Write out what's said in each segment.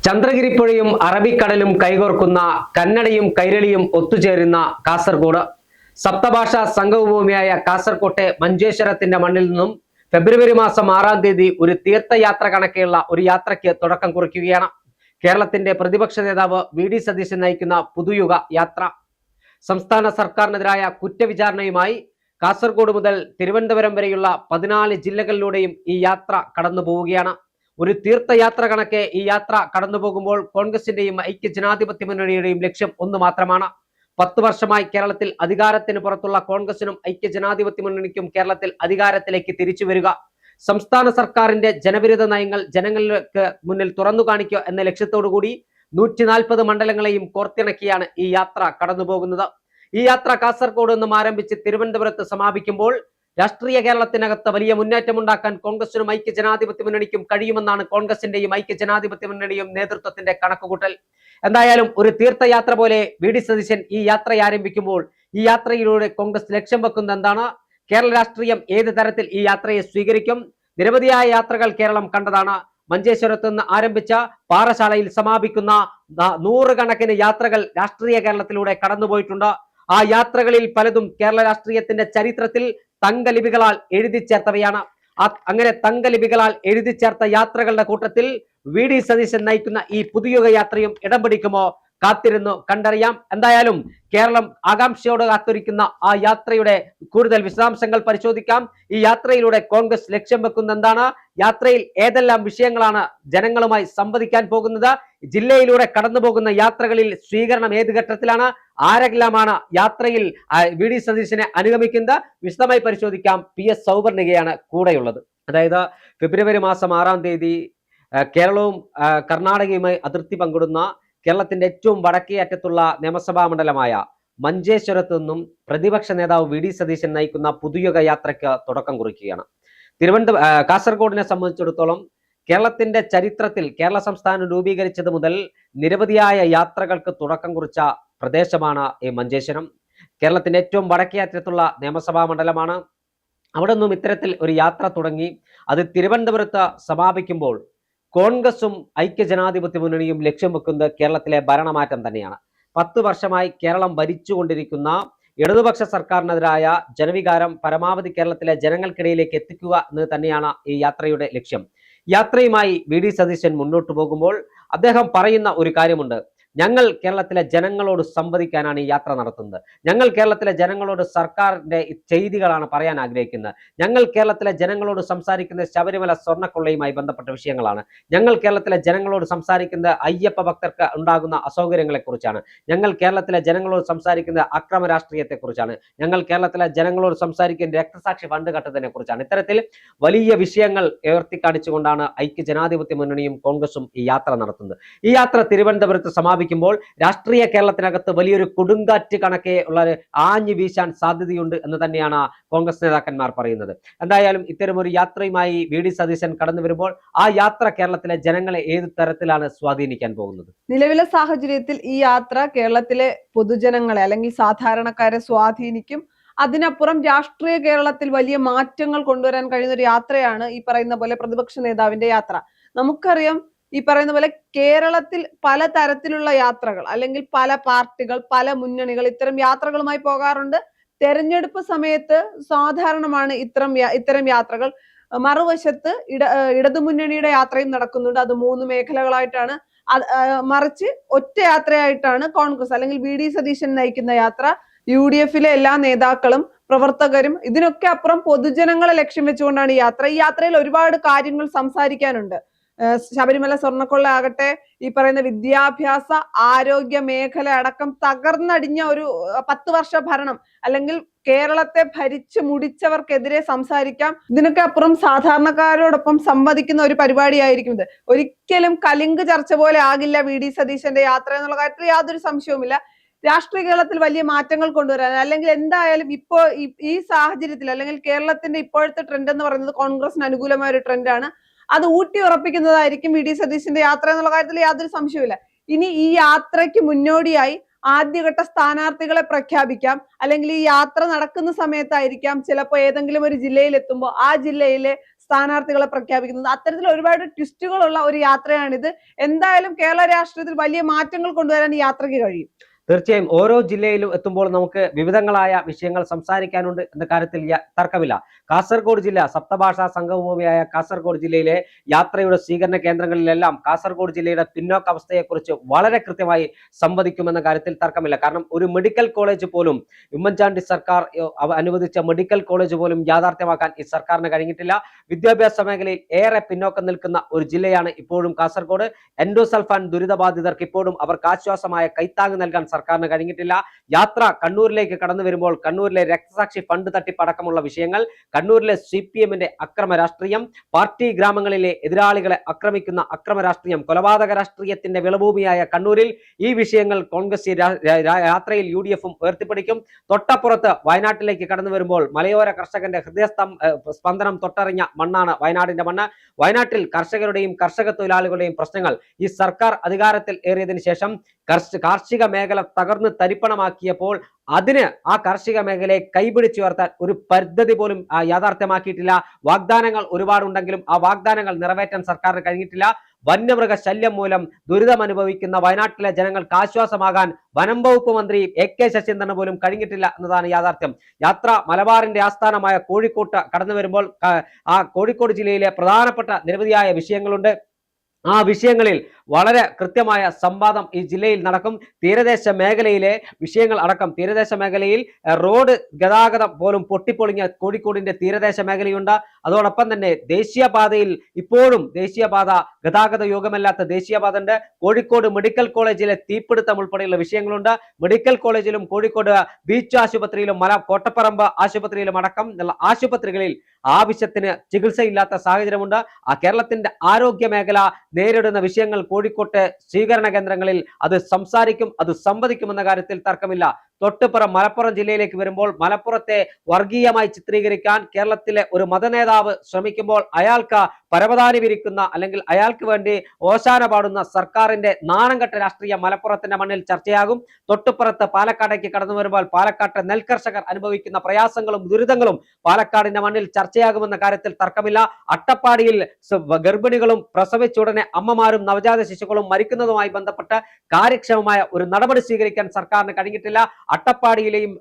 ചന്ദ്രഗിരിപ്പുഴയും അറബിക്കടലും കൈകോർക്കുന്ന കന്നഡയും കൈരളിയും ഒത്തുചേരുന്ന കാസർഗോഡ്. സപ്തഭാഷാ സംഗമഭൂമിയായ കാസർകോട്ടെ മഞ്ചേശ്വരത്തിന്റെ മണ്ണിൽ നിന്നും ഫെബ്രുവരി മാസം 6-ാം തീയതി ഒരു തീർത്ഥയാത്ര കണക്കെയുള്ള ഒരു യാത്രയ്ക്ക് തുടക്കം കുറിക്കുകയാണ്. കേരളത്തിന്റെ പ്രതിപക്ഷ നേതാവ് വി.ഡി. സതീശൻ നയിക്കുന്ന പുതുയുഗ യാത്ര. സംസ്ഥാന സർക്കാരിനെതിരായ കുറ്റവിചാരണയുമായി കാസർഗോഡ് മുതൽ തിരുവനന്തപുരം വരെയുള്ള 14 ജില്ലകളിലൂടെയും ഈ യാത്ര കടന്നു പോവുകയാണ്. ഒരു തീർത്ഥയാത്ര കണക്കെ ഈ യാത്ര കടന്നുപോകുമ്പോൾ കോൺഗ്രസിന്റെയും ഐക്യ ജനാധിപത്യ മുന്നണിയുടെയും ലക്ഷ്യം ഒന്ന് മാത്രമാണ്. 10 വർഷമായി കേരളത്തിൽ അധികാരത്തിന് പുറത്തുള്ള കോൺഗ്രസിനും ഐക്യ ജനാധിപത്യ മുന്നണിക്കും കേരളത്തിൽ അധികാരത്തിലേക്ക് തിരിച്ചു വരിക, സംസ്ഥാന സർക്കാരിന്റെ ജനവിരുദ്ധ നയങ്ങൾ ജനങ്ങൾക്ക് മുന്നിൽ തുറന്നു കാണിക്കുക എന്ന ലക്ഷ്യത്തോടുകൂടി 140 മണ്ഡലങ്ങളെയും കോർത്തിണക്കിയാണ് ഈ യാത്ര കടന്നുപോകുന്നത്. ഈ യാത്ര കാസർഗോഡ് നിന്നും ആരംഭിച്ച് തിരുവനന്തപുരത്ത് സമാപിക്കുമ്പോൾ രാഷ്ട്രീയ കേരളത്തിനകത്ത് വലിയ മുന്നേറ്റമുണ്ടാക്കാൻ കോൺഗ്രസിനും ഐക്യ ജനാധിപത്യ മുന്നണിക്കും കഴിയുമെന്നാണ് കോൺഗ്രസിന്റെയും ഐക്യ ജനാധിപത്യ മുന്നണിയും നേതൃത്വത്തിന്റെ കണക്കുകൂട്ടൽ. എന്തായാലും ഒരു തീർത്ഥയാത്ര പോലെ വി.ഡി. സതീശൻ ഈ യാത്ര ആരംഭിക്കുമ്പോൾ ഈ യാത്രയിലൂടെ കോൺഗ്രസ് ലക്ഷ്യം വെക്കുന്നത് എന്താണ്? കേരള രാഷ്ട്രീയം ഏത് തരത്തിൽ ഈ യാത്രയെ സ്വീകരിക്കും? നിരവധിയായ യാത്രകൾ കേരളം കണ്ടതാണ്. മഞ്ചേശ്വരത്ത് നിന്ന് ആരംഭിച്ച പാറശാലയിൽ സമാപിക്കുന്ന 100 കണക്കിന് യാത്രകൾ രാഷ്ട്രീയ കേരളത്തിലൂടെ കടന്നുപോയിട്ടുണ്ട്. ആ യാത്രകളിൽ പലതും കേരള രാഷ്ട്രീയത്തിന്റെ ചരിത്രത്തിൽ തങ്കലിപികളാൽ എഴുതി ചേർത്തവയാണ്. അങ്ങനെ തങ്കലിപികളാൽ എഴുതി ചേർത്ത യാത്രകളുടെ കൂട്ടത്തിൽ വി.ഡി. സതീശൻ നയിക്കുന്ന ഈ പുതുയുഗ യാത്രയും ഇടം പിടിക്കുമോ? കാത്തിരുന്നു കണ്ടറിയാം. എന്തായാലും കേരളം ആകാംക്ഷയോടെ കാത്തിരിക്കുന്ന ആ യാത്രയുടെ കൂടുതൽ വിശദാംശങ്ങൾ പരിശോധിക്കാം. ഈ യാത്രയിലൂടെ കോൺഗ്രസ് ലക്ഷ്യം വെക്കുന്ന എന്താണ്? യാത്രയിൽ ഏതെല്ലാം വിഷയങ്ങളാണ് ജനങ്ങളുമായി സംവദിക്കാൻ പോകുന്നത്? ജില്ലയിലൂടെ കടന്നു പോകുന്ന യാത്രകളിൽ സ്വീകരണം ഏത് ഘട്ടത്തിലാണ്? ആരെല്ലാമാണ് യാത്രയിൽ വി.ഡി. സതീശനെ അനുഗമിക്കുന്നത്? വിശദമായി പരിശോധിക്കാം. PS സൗവർണികയാണ് കൂടെയുള്ളത്. അതായത് ഫെബ്രുവരി മാസം 6-ാം തീയതി കേരളവും കർണാടകയുമായി അതിർത്തി പങ്കിടുന്ന കേരളത്തിന്റെ ഏറ്റവും വടക്കേ അറ്റത്തുള്ള നിയമസഭാ മണ്ഡലമായ മഞ്ചേശ്വരത്ത് നിന്നും പ്രതിപക്ഷ നേതാവ് വി.ഡി. സതീശൻ നയിക്കുന്ന പുതുയുഗ യാത്രയ്ക്ക് തുടക്കം കുറിക്കുകയാണ്. കാസർഗോഡിനെ സംബന്ധിച്ചിടത്തോളം കേരളത്തിന്റെ ചരിത്രത്തിൽ കേരള സംസ്ഥാനം രൂപീകരിച്ചത് മുതൽ നിരവധിയായ യാത്രകൾക്ക് തുടക്കം കുറിച്ച പ്രദേശമാണ് ഈ മഞ്ചേശ്വരം. കേരളത്തിന്റെ ഏറ്റവും വടക്കേ അറ്റത്തുള്ള നിയമസഭാ മണ്ഡലമാണ്. അവിടെ നിന്നും ഇത്തരത്തിൽ ഒരു യാത്ര തുടങ്ങി അത് തിരുവനന്തപുരത്ത് സമാപിക്കുമ്പോൾ കോൺഗ്രസും ഐക്യ ജനാധിപത്യ മുന്നണിയും ലക്ഷ്യം വെക്കുന്നത് കേരളത്തിലെ ഭരണമാറ്റം തന്നെയാണ്. 10 വർഷമായി കേരളം ഭരിച്ചുകൊണ്ടിരിക്കുന്ന ഇടതുപക്ഷ സർക്കാരിനെതിരായ ജനവികാരം പരമാവധി കേരളത്തിലെ ജനങ്ങൾക്കിടയിലേക്ക് എത്തിക്കുക എന്ന് തന്നെയാണ് ഈ യാത്രയുടെ ലക്ഷ്യം. യാത്രയുമായി വി.ഡി. സതീശൻ മുന്നോട്ട് പോകുമ്പോൾ അദ്ദേഹം പറയുന്ന ഒരു കാര്യമുണ്ട്. ഞങ്ങൾ കേരളത്തിലെ ജനങ്ങളോട് സംവദിക്കാനാണ് ഈ യാത്ര നടത്തുന്നത്. ഞങ്ങൾ കേരളത്തിലെ ജനങ്ങളോട് സർക്കാരിന്റെ ചെയ്തികളാണ് പറയാൻ ആഗ്രഹിക്കുന്നത്. ഞങ്ങൾ കേരളത്തിലെ ജനങ്ങളോട് സംസാരിക്കുന്ന ശബരിമല സ്വർണ്ണക്കൊള്ളയുമായി ബന്ധപ്പെട്ട വിഷയങ്ങളാണ്. ഞങ്ങൾ കേരളത്തിലെ ജനങ്ങളോട് സംസാരിക്കുന്നത് അയ്യപ്പ ഭക്തർക്ക് ഉണ്ടാകുന്ന അസൗകര്യങ്ങളെ കുറിച്ചാണ്. ഞങ്ങൾ കേരളത്തിലെ ജനങ്ങളോട് സംസാരിക്കുന്നത് അക്രമ രാഷ്ട്രീയത്തെക്കുറിച്ചാണ്. ഞങ്ങൾ കേരളത്തിലെ ജനങ്ങളോട് സംസാരിക്കുന്ന രക്തസാക്ഷി ഫണ്ട് ഘട്ടത്തിനെ കുറിച്ചാണ്. ഇത്തരത്തിൽ വലിയ വിഷയങ്ങൾ ഉയർത്തിക്കാണിച്ചുകൊണ്ടാണ് ഐക്യ ജനാധിപത്യ മുന്നണിയും കോൺഗ്രസും ഈ യാത്ര നടത്തുന്നത്. ഈ യാത്ര തിരുവനന്തപുരത്ത് സമാപിക്കുമ്പോൾ രാഷ്ട്രീയ കേരളത്തിനകത്ത് വലിയൊരു കൊടുങ്കാറ്റ് കണക്കെ ഉള്ള ആഞ്ഞു വീശാൻ സാധ്യതയുണ്ട് എന്ന് തന്നെയാണ് കോൺഗ്രസ് നേതാക്കന്മാർ പറയുന്നത്. എന്തായാലും ഇത്തരമൊരു യാത്രയുമായി വി.ഡി. സതീശൻ കടന്നു വരുമ്പോൾ ആ യാത്ര കേരളത്തിലെ ജനങ്ങളെ ഏത് തരത്തിലാണ് സ്വാധീനിക്കാൻ പോകുന്നത്? നിലവിലെ സാഹചര്യത്തിൽ ഈ യാത്ര കേരളത്തിലെ പൊതുജനങ്ങളെ അല്ലെങ്കിൽ സാധാരണക്കാരെ സ്വാധീനിക്കും. അതിനപ്പുറം രാഷ്ട്രീയ കേരളത്തിൽ വലിയ മാറ്റങ്ങൾ കൊണ്ടുവരാൻ കഴിയുന്ന ഒരു യാത്രയാണ് ഈ പറയുന്ന പോലെ പ്രതിപക്ഷ നേതാവിന്റെ യാത്ര. നമുക്കറിയാം, ഈ പറയുന്ന പോലെ കേരളത്തിൽ പല തരത്തിലുള്ള യാത്രകൾ അല്ലെങ്കിൽ പല പാർട്ടികൾ, പല മുന്നണികൾ ഇത്തരം യാത്രകളുമായി പോകാറുണ്ട്. തെരഞ്ഞെടുപ്പ് സമയത്ത് സാധാരണമാണ് ഇത്തരം യാത്രകൾ. മറുവശത്ത് ഇടതുമുന്നണിയുടെ യാത്രയും നടക്കുന്നുണ്ട്. അത് 3 മേഖലകളായിട്ടാണ്. മറിച്ച് ഒറ്റ യാത്രയായിട്ടാണ് കോൺഗ്രസ് അല്ലെങ്കിൽ വി.ഡി. സതീശൻ നയിക്കുന്ന യാത്ര. UDF-ലെ എല്ലാ നേതാക്കളും പ്രവർത്തകരും ഇതിനൊക്കെ അപ്പുറം പൊതുജനങ്ങളെ ലക്ഷ്യം വെച്ചുകൊണ്ടാണ് ഈ യാത്ര. ഈ യാത്രയിൽ ഒരുപാട് കാര്യങ്ങൾ സംസാരിക്കാനുണ്ട്. ശബരിമല സ്വർണ്ണക്കൊള്ള ആകട്ടെ, ഈ പറയുന്ന വിദ്യാഭ്യാസ ആരോഗ്യ മേഖല അടക്കം തകർന്നടിഞ്ഞ ഒരു 10 വർഷ ഭരണം അല്ലെങ്കിൽ കേരളത്തെ ഭരിച്ചു മുടിച്ചവർക്കെതിരെ സംസാരിക്കാം. ഇതിനൊക്കെ അപ്പുറം സാധാരണക്കാരോടൊപ്പം സംവദിക്കുന്ന ഒരു പരിപാടിയായിരിക്കും ഇത്. ഒരിക്കലും കലിംഗ് ചർച്ച പോലെ ആകില്ല വി.ഡി. സതീശന്റെ യാത്ര എന്നുള്ള കാര്യത്തിൽ യാതൊരു സംശയവുമില്ല. രാഷ്ട്രീയ കേരളത്തിൽ വലിയ മാറ്റങ്ങൾ കൊണ്ടുവരാൻ അല്ലെങ്കിൽ എന്തായാലും ഇപ്പോ ഈ സാഹചര്യത്തിൽ അല്ലെങ്കിൽ കേരളത്തിന്റെ ഇപ്പോഴത്തെ ട്രെൻഡ് എന്ന് പറയുന്നത് കോൺഗ്രസിന് അനുകൂലമായ ഒരു ട്രെൻഡാണ്. അത് ഊട്ടി ഉറപ്പിക്കുന്നതായിരിക്കും വി.ഡി. സതീശന്റെ യാത്ര എന്നുള്ള കാര്യത്തിൽ യാതൊരു സംശയവുമില്ല. ഇനി ഈ യാത്രയ്ക്ക് മുന്നോടിയായി ആദ്യഘട്ട സ്ഥാനാർത്ഥികളെ പ്രഖ്യാപിക്കാം. അല്ലെങ്കിൽ ഈ യാത്ര നടക്കുന്ന സമയത്തായിരിക്കാം ചിലപ്പോൾ ഏതെങ്കിലും ഒരു ജില്ലയിൽ എത്തുമ്പോൾ ആ ജില്ലയിലെ സ്ഥാനാർത്ഥികളെ പ്രഖ്യാപിക്കുന്നത്. അത്തരത്തിൽ ഒരുപാട് ട്വിസ്റ്റുകളുള്ള ഒരു യാത്രയാണിത്. എന്തായാലും കേരള രാഷ്ട്രീയത്തിൽ വലിയ മാറ്റങ്ങൾ കൊണ്ടുവരാൻ ഈ യാത്രയ്ക്ക് കഴിയും. തീർച്ചയായും ഓരോ ജില്ലയിലും എത്തുമ്പോൾ നമുക്ക് വിവിധങ്ങളായ വിഷയങ്ങൾ സംസാരിക്കാനുണ്ട് എന്ന കാര്യത്തിൽ തർക്കമില്ല. കാസർഗോഡ് ജില്ല സപ്തഭാഷാ സംഗമഭൂമിയായ കാസർഗോഡ് ജില്ലയിലെ യാത്രയുടെ സ്വീകരണ കേന്ദ്രങ്ങളിലെല്ലാം കാസർഗോഡ് ജില്ലയുടെ പിന്നോക്കാവസ്ഥയെക്കുറിച്ച് വളരെ കൃത്യമായി സംവദിക്കുമെന്ന കാര്യത്തിൽ തർക്കമില്ല. കാരണം ഒരു മെഡിക്കൽ കോളേജ് പോലും ഉമ്മൻചാണ്ടി സർക്കാർ അനുവദിച്ച മെഡിക്കൽ കോളേജ് പോലും യാഥാർത്ഥ്യമാക്കാൻ ഈ സർക്കാരിന് കഴിഞ്ഞിട്ടില്ല. വിദ്യാഭ്യാസ മേഖലയിൽ ഏറെ പിന്നോക്കം നിൽക്കുന്ന ഒരു ജില്ലയാണ് ഇപ്പോഴും കാസർഗോഡ്. എൻഡോസൾഫാൻ ദുരിതബാധിതർക്ക് ഇപ്പോഴും അവർക്ക് ആശ്വാസമായ കൈത്താങ് നൽകാൻ സർക്കാരിന് കഴിഞ്ഞിട്ടില്ല. യാത്ര കണ്ണൂരിലേക്ക് കടന്നു വരുമ്പോൾ കണ്ണൂരിലെ രക്തസാക്ഷി ഫണ്ട് തട്ടിപ്പടക്കമുള്ള വിഷയങ്ങൾ, കണ്ണൂരിലെ CPM-ന്റെ അക്രമ രാഷ്ട്രീയം, പാർട്ടി ഗ്രാമങ്ങളിലെ എതിരാളികളെ ആക്രമിക്കുന്ന അക്രമ രാഷ്ട്രീയം, കൊലപാതക രാഷ്ട്രീയത്തിന്റെ വിളഭൂമിയായ കണ്ണൂരിൽ ഈ വിഷയങ്ങൾ കോൺഗ്രസ് യാത്രയിൽ UDF-ഉം ഉയർത്തിപ്പിടിക്കും. തൊട്ടപ്പുറത്ത് വയനാട്ടിലേക്ക് കടന്നു വരുമ്പോൾ മലയോര കർഷകന്റെ സ്പന്ദനം തൊട്ടറിഞ്ഞ മണ്ണാണ് വയനാടിന്റെ മണ്ണ്. വയനാട്ടിൽ കർഷകരുടെയും കർഷക തൊഴിലാളികളുടെയും പ്രശ്നങ്ങൾ ഈ സർക്കാർ അധികാരത്തിൽ ഏറിയതിനു ശേഷം കാർഷിക മേഖല തകർന്ന് തരിപ്പണമാക്കിയപ്പോൾ അതിന് ആ കാർഷിക മേഖലയെ കൈപിടിച്ചുയർത്താൻ ഒരു പദ്ധതി പോലും യാഥാർത്ഥ്യമാക്കിയിട്ടില്ല. വാഗ്ദാനങ്ങൾ ഒരുപാടുണ്ടെങ്കിലും ആ വാഗ്ദാനങ്ങൾ നിറവേറ്റാൻ സർക്കാരിന് കഴിഞ്ഞിട്ടില്ല. വന്യമൃഗ ശല്യം മൂലം ദുരിതം അനുഭവിക്കുന്ന വയനാട്ടിലെ ജനങ്ങൾക്ക് ആശ്വാസമാകാൻ വനം വകുപ്പ് മന്ത്രി AK ശശീന്ദ്രന് പോലും കഴിഞ്ഞിട്ടില്ല എന്നതാണ് യാഥാർത്ഥ്യം. യാത്ര മലബാറിന്റെ ആസ്ഥാനമായ കോഴിക്കോട്ട് കടന്നു വരുമ്പോൾ ആ കോഴിക്കോട് ജില്ലയിലെ പ്രധാനപ്പെട്ട നിരവധിയായ വിഷയങ്ങളുണ്ട്. ആ വിഷയങ്ങളിൽ വളരെ കൃത്യമായ സംവാദം ഈ ജില്ലയിൽ നടക്കും. തീരദേശ മേഖലയിലെ വിഷയങ്ങൾ അടക്കം, തീരദേശ മേഖലയിൽ റോഡ് ഗതാഗതം പോലും പൊട്ടിപ്പൊളിഞ്ഞ കോഴിക്കോടിന്റെ തീരദേശ മേഖലയുണ്ട്. അതോടൊപ്പം തന്നെ ദേശീയപാതയിൽ ഇപ്പോഴും ദേശീയപാത ഗതാഗത യോഗ്യമല്ലാത്ത ദേശീയപാത ഉണ്ട്. കോഴിക്കോട് മെഡിക്കൽ കോളേജിലെ തീപിടുത്തം ഉൾപ്പെടെയുള്ള വിഷയങ്ങളുണ്ട്. മെഡിക്കൽ കോളേജിലും കോഴിക്കോട് ബീച്ച് ആശുപത്രിയിലും കോട്ടപ്പറമ്പ് ആശുപത്രിയിലും അടക്കം ആശുപത്രികളിൽ ആവശ്യത്തിന് ചികിത്സയില്ലാത്ത സാഹചര്യമുണ്ട്. ആ കേരളത്തിന്റെ ആരോഗ്യ മേഖല നേരിടുന്ന വിഷയങ്ങൾ കോഴിക്കോട്ടെ സ്വീകരണ കേന്ദ്രങ്ങളിൽ അത് സംസാരിക്കും, അത് സംവദിക്കുമെന്ന കാര്യത്തിൽ തർക്കമില്ല. തൊട്ടുപുറം മലപ്പുറം ജില്ലയിലേക്ക് വരുമ്പോൾ മലപ്പുറത്തെ വർഗീയമായി ചിത്രീകരിക്കാൻ കേരളത്തിലെ ഒരു മതനേതാവ് ശ്രമിക്കുമ്പോൾ അയാൾക്ക് പരവതാനി വിരിക്കുന്ന അല്ലെങ്കിൽ അയാൾക്ക് വേണ്ടി ഓശാന പാടുന്ന സർക്കാരിന്റെ നാണംകെട്ട രാഷ്ട്രീയം മലപ്പുറത്തിന്റെ മണ്ണിൽ ചർച്ചയാകും. തൊട്ടുപുറത്ത് പാലക്കാടേക്ക് കടന്നു വരുമ്പോൾ പാലക്കാട്ടെ നെൽകർഷകർ അനുഭവിക്കുന്ന പ്രയാസങ്ങളും ദുരിതങ്ങളും പാലക്കാടിന്റെ മണ്ണിൽ ചർച്ചയാകുമെന്ന കാര്യത്തിൽ തർക്കമില്ല. അട്ടപ്പാടിയിൽ ഗർഭിണികളും പ്രസവിച്ചുടനെ അമ്മമാരും നവജാത ശിശുക്കളും മരിക്കുന്നതുമായി ബന്ധപ്പെട്ട് കാര്യക്ഷമമായ ഒരു നടപടി സ്വീകരിക്കാൻ സർക്കാരിന് കഴിഞ്ഞിട്ടില്ല. അട്ടപ്പാടിയിലെയും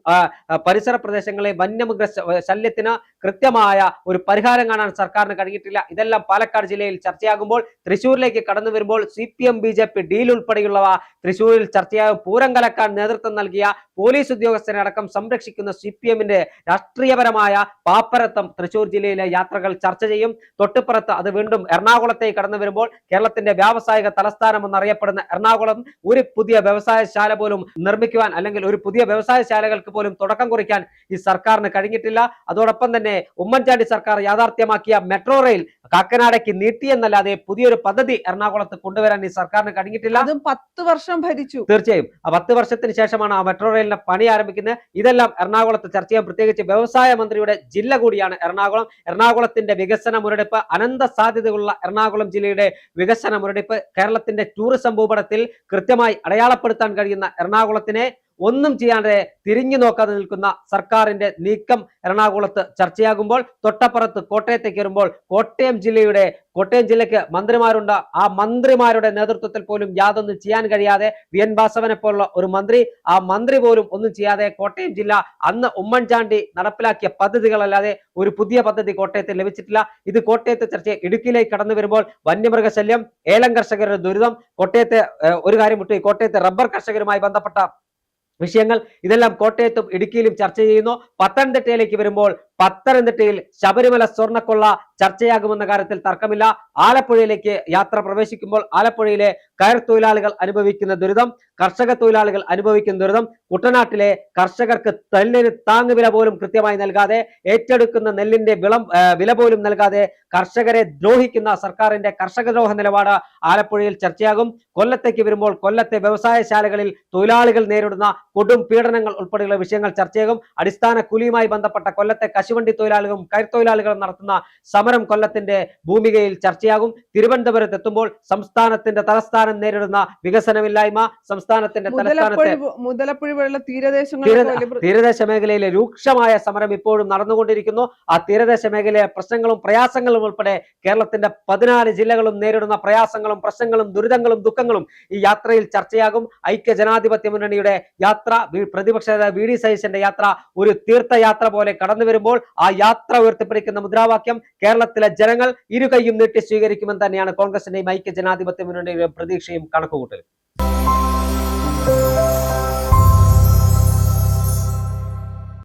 പരിസര പ്രദേശങ്ങളിലെ വന്യമൃഗ ശല്യത്തിന് കൃത്യമായ ഒരു പരിഹാരം കാണാൻ സർക്കാരിന് കഴിഞ്ഞിട്ടില്ല. ഇതെല്ലാം പാലക്കാട് ജില്ലയിൽ ചർച്ചയാകുമ്പോൾ തൃശ്ശൂരിലേക്ക് കടന്നു വരുമ്പോൾ CPM BJP ഡീൽ ഉൾപ്പെടെയുള്ളവ തൃശ്ശൂരിൽ ചർച്ചയാകും. പൂരം കലക്കാൻ നേതൃത്വം നൽകിയ പോലീസ് ഉദ്യോഗസ്ഥരെ അടക്കം സംരക്ഷിക്കുന്ന CPM-ന്റെ രാഷ്ട്രീയപരമായ പാപ്പരത്വം തൃശ്ശൂർ ജില്ലയിലെ യാത്രകൾ ചർച്ച ചെയ്യും. തൊട്ടുപുറത്ത് അത് വീണ്ടും എറണാകുളത്തേക്ക് കടന്നു വരുമ്പോൾ കേരളത്തിന്റെ വ്യാവസായിക തലസ്ഥാനം എന്നറിയപ്പെടുന്ന എറണാകുളം ഒരു പുതിയ വ്യവസായശാല പോലും നിർമ്മിക്കുവാൻ അല്ലെങ്കിൽ ഒരു പുതിയ വ്യവസായശാലകൾക്ക് പോലും തുടക്കം കുറിക്കാൻ ഈ സർക്കാരിന് കഴിഞ്ഞിട്ടില്ല. അതോടൊപ്പം തന്നെ ഉമ്മൻചാണ്ടി സർക്കാർ യാഥാർത്ഥ്യമാക്കിയ മെട്രോ റെയിൽ കാക്കനാടേക്ക് നീട്ടിയെന്നല്ലാതെ പുതിയൊരു പദ്ധതി എറണാകുളത്ത് കൊണ്ടുവരാൻ ഈ സർക്കാരിന് കഴിഞ്ഞിട്ടില്ല. അതും 10 വർഷം ഭരിച്ചു. തീർച്ചയായും ആ 10 വർഷത്തിന് ശേഷമാണ് ആ മെട്രോ റെയിലിന്റെ പണി ആരംഭിക്കുന്നത്. ഇതെല്ലാം എറണാകുളത്ത് ചർച്ച ചെയ്യാം. പ്രത്യേകിച്ച് വ്യവസായ മന്ത്രിയുടെ ജില്ല കൂടിയാണ് എറണാകുളം. എറണാകുളത്തിന്റെ വികസന മുരടിപ്പ്, അനന്ത സാധ്യതകളുള്ള എറണാകുളം ജില്ലയുടെ വികസന മുരടിപ്പ്, കേരളത്തിന്റെ ടൂറിസം ഭൂപടത്തിൽ കൃത്യമായി അടയാളപ്പെടുത്താൻ കഴിയുന്ന എറണാകുളത്തിനെ ഒന്നും ചെയ്യാതെ തിരിഞ്ഞു നോക്കാതെ നിൽക്കുന്ന സർക്കാരിന്റെ നീക്കം എറണാകുളത്ത് ചർച്ചയാകുമ്പോൾ തൊട്ടപ്പുറത്ത് കോട്ടയത്തേക്ക് വരുമ്പോൾ കോട്ടയം ജില്ലയ്ക്ക് മന്ത്രിമാരുണ്ട്. ആ മന്ത്രിമാരുടെ നേതൃത്വത്തിൽ പോലും യാതൊന്നും ചെയ്യാൻ കഴിയാതെ VN വാസവനെ പോലുള്ള ഒരു മന്ത്രി, ആ മന്ത്രി പോലും ഒന്നും ചെയ്യാതെ കോട്ടയം ജില്ല അന്ന് ഉമ്മൻചാണ്ടി നടപ്പിലാക്കിയ പദ്ധതികളല്ലാതെ ഒരു പുതിയ പദ്ധതി കോട്ടയത്ത് ലഭിച്ചിട്ടില്ല. ഇത് കോട്ടയത്ത് ചർച്ച. ഇടുക്കിയിലേക്ക് കടന്നു വരുമ്പോൾ വന്യമൃഗശല്യം, ഏലം കർഷകരുടെ ദുരിതം, കോട്ടയത്തെ ഒരു കാര്യം വിട്ടു, കോട്ടയത്തെ റബ്ബർ കർഷകരുമായി ബന്ധപ്പെട്ട വിഷയങ്ങൾ, ഇതെല്ലാം കോട്ടയത്തും ഇടുക്കിയിലും ചർച്ച ചെയ്യുന്നു. പത്തനംതിട്ടയിലേക്ക് വരുമ്പോൾ പത്തനംതിട്ടയിൽ ശബരിമല സ്വർണ്ണക്കൊള്ള ചർച്ചയാകുമെന്ന കാര്യത്തിൽ തർക്കമില്ല. ആലപ്പുഴയിലേക്ക് യാത്ര പ്രവേശിക്കുമ്പോൾ ആലപ്പുഴയിലെ കയർ തൊഴിലാളികൾ അനുഭവിക്കുന്ന ദുരിതം, കർഷക തൊഴിലാളികൾ അനുഭവിക്കുന്ന ദുരിതം, കുട്ടനാട്ടിലെ കർഷകർക്ക് നെല്ലിന് താങ്ങുവില പോലും കൃത്യമായി നൽകാതെ, ഏറ്റെടുക്കുന്ന നെല്ലിന്റെ വില പോലും നൽകാതെ കർഷകരെ ദ്രോഹിക്കുന്ന സർക്കാരിന്റെ കർഷകദ്രോഹ നിലപാട് ആലപ്പുഴയിൽ ചർച്ചയാകും. കൊല്ലത്തേക്ക് വരുമ്പോൾ കൊല്ലത്തെ വ്യവസായശാലകളിൽ തൊഴിലാളികൾ നേരിടുന്ന കൊടും പീഡനങ്ങൾ ഉൾപ്പെടെയുള്ള വിഷയങ്ങൾ ചർച്ചയാകും. അടിസ്ഥാന കൂലിയുമായി ബന്ധപ്പെട്ട കൊല്ലത്തെ കശുവണ്ടി തൊഴിലാളികളും കയർത്തൊഴിലാളികളും നടത്തുന്ന സമരം കൊല്ലത്തിന്റെ ഭൂമികയിൽ ചർച്ചയാകും. തിരുവനന്തപുരത്ത് എത്തുമ്പോൾ സംസ്ഥാനത്തിന്റെ തലസ്ഥാനം നേരിടുന്ന വികസനമില്ലായ്മ, സംസ്ഥാനത്തിന്റെ തലസ്ഥാനത്തെ മുതലപ്പുഴ തീരദേശങ്ങളിൽ തീരദേശ മേഖലയിലെ രൂക്ഷമായ സമരം ഇപ്പോഴും നടന്നുകൊണ്ടിരിക്കുന്നു. ആ തീരദേശ മേഖലയിലെ പ്രശ്നങ്ങളും പ്രയാസങ്ങളും ഉൾപ്പെടെ കേരളത്തിന്റെ 14 ജില്ലകളും നേരിടുന്ന പ്രയാസങ്ങളും പ്രശ്നങ്ങളും ദുരിതങ്ങളും ദുഃഖങ്ങളും ഈ യാത്രയിൽ ചർച്ചയാകും. ഐക്യ ജനാധിപത്യ മുന്നണിയുടെ യാത്ര, പ്രതിപക്ഷ നേതാവ് വി ഡി സതീശന്റെ യാത്ര ഒരു തീർത്ഥയാത്ര പോലെ കടന്നു വരുമ്പോൾ ആ യാത്ര ഉയർത്തിപ്പിടിക്കുന്ന മുദ്രാവാക്യം കേരളത്തിലെ ജനങ്ങൾ ഇരുകൈയും നീട്ടി സ്വീകരിക്കുമെന്ന് തന്നെയാണ് കോൺഗ്രസിന്റെയും ഐക്യ ജനാധിപത്യ മുന്നണിയുടെ പ്രതീക്ഷയും കണക്കുകൂട്ടലും.